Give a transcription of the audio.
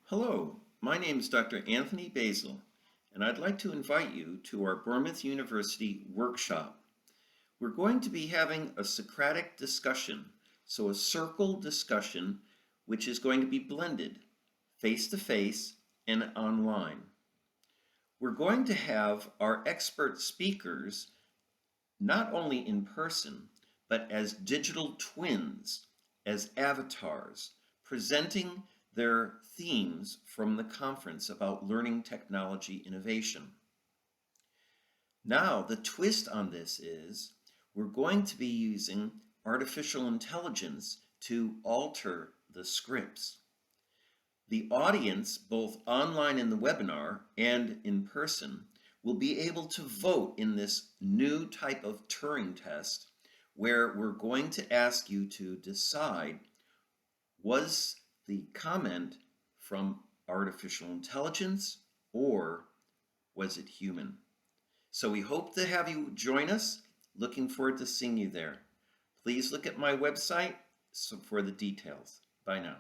Hello, my name is Dr. Anthony Basiel, and I'd like to invite you to our Bournemouth University workshop. We're going to be having a Socratic discussion, so a circle discussion which is going to be blended face-to-face and online. We're going to have our expert speakers not only in person, but as digital twins, as avatars, presenting their themes from the conference about learning technology innovation. Now, the twist on this is we're going to be using artificial intelligence to alter the scripts. The audience, both online in the webinar and in person, will be able to vote in this new type of Turing test where we're going to ask you to decide, was the comment from artificial intelligence or was it human? So we hope to have you join us. Looking forward to seeing you there. Please look at my website for the details. Bye now.